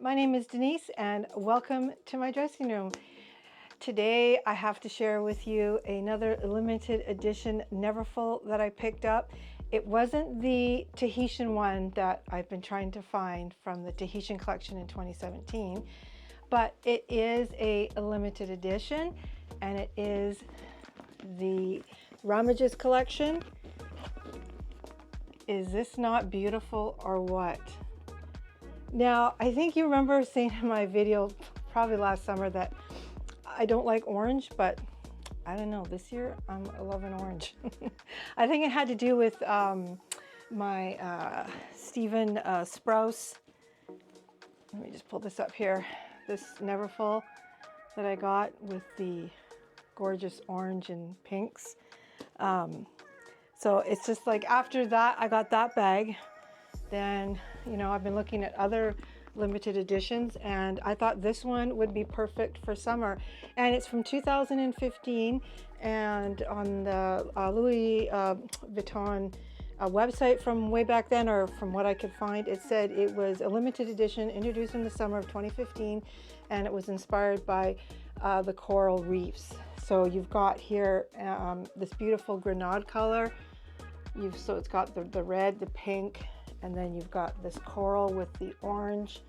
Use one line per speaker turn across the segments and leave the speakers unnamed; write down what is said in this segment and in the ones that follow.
My name is Denise and welcome to my dressing room. Today I have to share with you another limited edition Neverfull that I picked up. It wasn't the Tahitian one that I've been trying to find from the Tahitian collection in 2017, but it is a limited edition and it is the Ramages collection. Is this not beautiful or what? Now, I think you remember seeing in my video probably last summer that I don't like orange, but I don't know, this year I'm loving orange. I think it had to do with my Stephen Sprouse. Let me just pull this up here. This Neverfull that I got with the gorgeous orange and pinks. So it's just like after that, I got that bag. Then, you know, I've been looking at other limited editions and I thought this one would be perfect for summer. And it's from 2015 and on the Louis Vuitton website from way back then, or from what I could find, it said it was a limited edition introduced in the summer of 2015 and it was inspired by the coral reefs. So you've got here this beautiful grenade color. So it's got the red, the pink, and then you've got this coral with the orange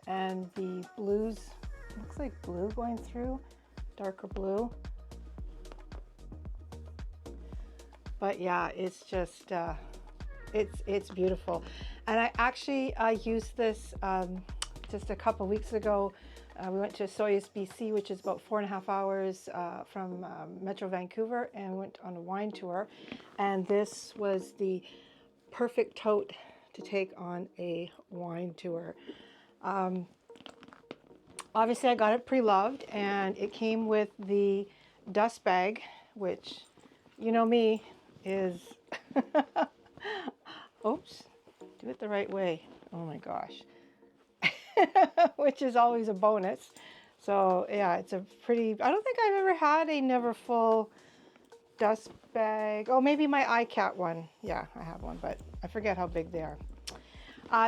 and the blues. Looks like blue going through, darker blue. But yeah, it's just, it's beautiful. And I actually used this just a couple weeks ago. We went to Soyuz, BC, which is about 4.5 hours from Metro Vancouver, and went on a wine tour. And this was the perfect tote to take on a wine tour. Obviously I got it pre-loved and it came with the dust bag, which, you know me, is oops, do it the right way. Oh my gosh. Which is always a bonus. So yeah, it's a pretty, I don't think I've ever had a Neverfull dust bag. Oh, maybe my iCat one. Yeah, I have one, but I forget how big they are.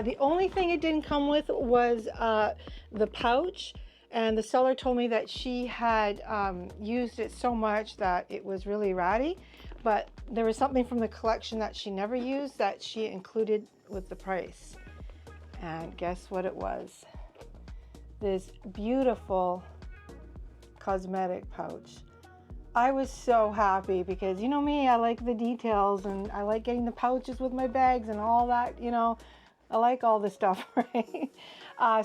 The only thing it didn't come with was the pouch, and the seller told me that she had used it so much that it was really ratty, but there was something from the collection that she never used that she included with the price. And guess what it was? This beautiful cosmetic pouch. I was so happy because, you know me, I like the details and I like getting the pouches with my bags and all that, you know. I like all this stuff, right?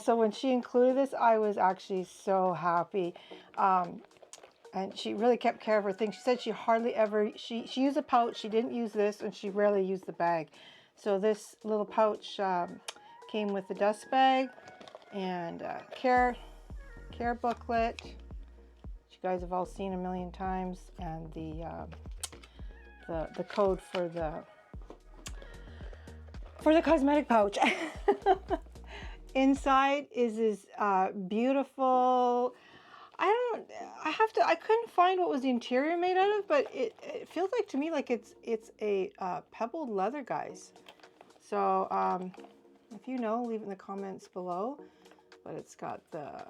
So when she included this, I was actually so happy. And she really kept care of her things. She said she hardly ever, she used a pouch, she didn't use this, and she rarely used the bag. So this little pouch came with the dust bag and care booklet, which you guys have all seen a million times, and the code for the cosmetic pouch. Inside is this beautiful, I couldn't find what was the interior made out of, but it feels like to me like it's a pebbled leather, guys. So if you know, leave it in the comments below. But it's got the,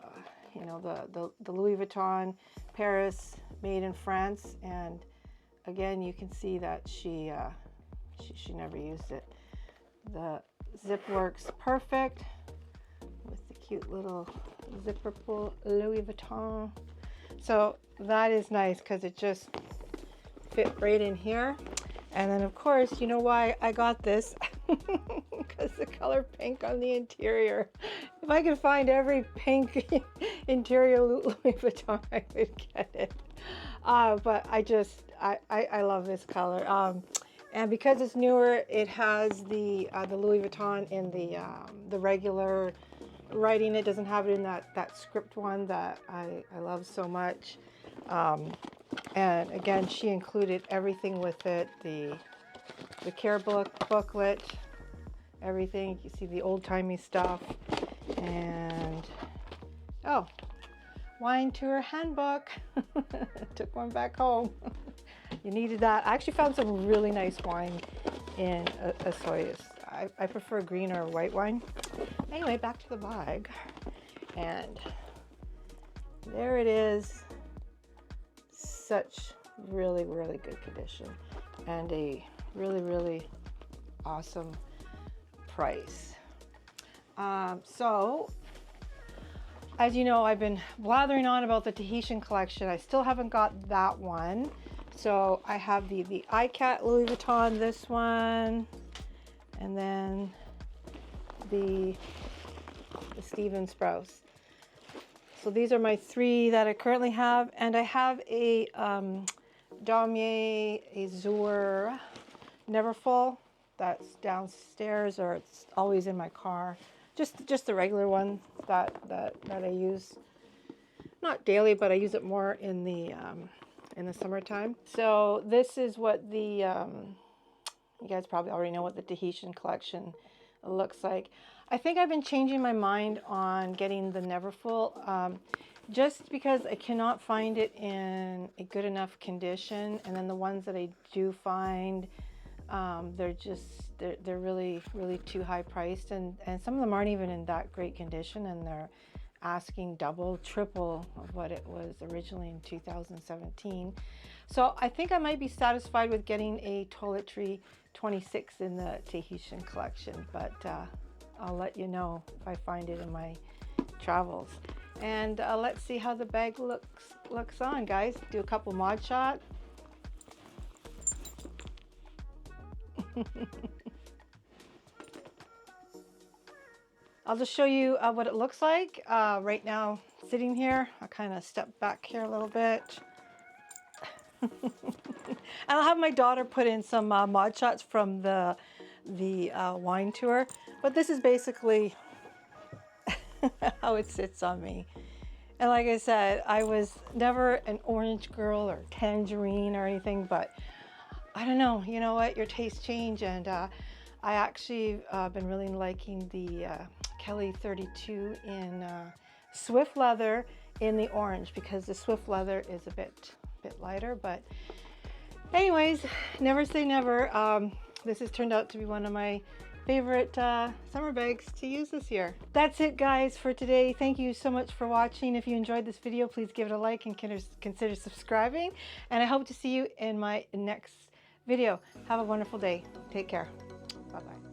you know, the Louis Vuitton Paris, made in France, and again you can see that she never used it. The zip works perfect with the cute little zipper pull, Louis Vuitton. So that is nice because it just fit right in here. And then of course, you know why I got this? Because the color pink on the interior. If I could find every pink interior Louis Vuitton, I would get it. But I love this color. And because it's newer, it has the Louis Vuitton in the regular writing. It doesn't have it in that script one that I love so much. And again, she included everything with it, the care booklet, everything. You can see the old-timey stuff. And oh, wine tour handbook. Took one back home. You needed that. I actually found some really nice wine in Osoyoos. I prefer green or white wine. Anyway, back to the bag. And there it is. Such really, really good condition. And a really, really awesome price. So, as you know, I've been blathering on about the Tahitian collection. I still haven't got that one. So I have the iCat Louis Vuitton, this one, and then the Stephen Sprouse. So these are my three that I currently have, and I have a Damier Azur Neverfull that's downstairs, or it's always in my car. Just the regular one that I use, not daily, but I use it more in the summertime. So this is what the you guys probably already know what the Tahitian collection looks like. I think I've been changing my mind on getting the Neverfull, just because I cannot find it in a good enough condition, and then the ones that I do find, they're really too high priced, and some of them aren't even in that great condition, and they're asking double, triple of what it was originally in 2017. So I think I might be satisfied with getting a Toiletry 26 in the Tahitian collection, but I'll let you know if I find it in my travels. And let's see how the bag looks on, guys. Do a couple mod shots. I'll just show you what it looks like right now sitting here. I'll kind of step back here a little bit. And I'll have my daughter put in some mod shots from the wine tour, but this is basically how it sits on me. And like I said, I was never an orange girl or tangerine or anything, but I don't know, you know what, your tastes change, and I actually been really liking the Kelly 32 in Swift leather in the orange, because the Swift leather is a bit lighter. But anyways, never say never. This has turned out to be one of my favorite summer bags to use this year. That's it, guys, for today. Thank you so much for watching. If you enjoyed this video, please give it a like and consider subscribing, and I hope to see you in my next video. Have a wonderful day. Take care. Bye-bye.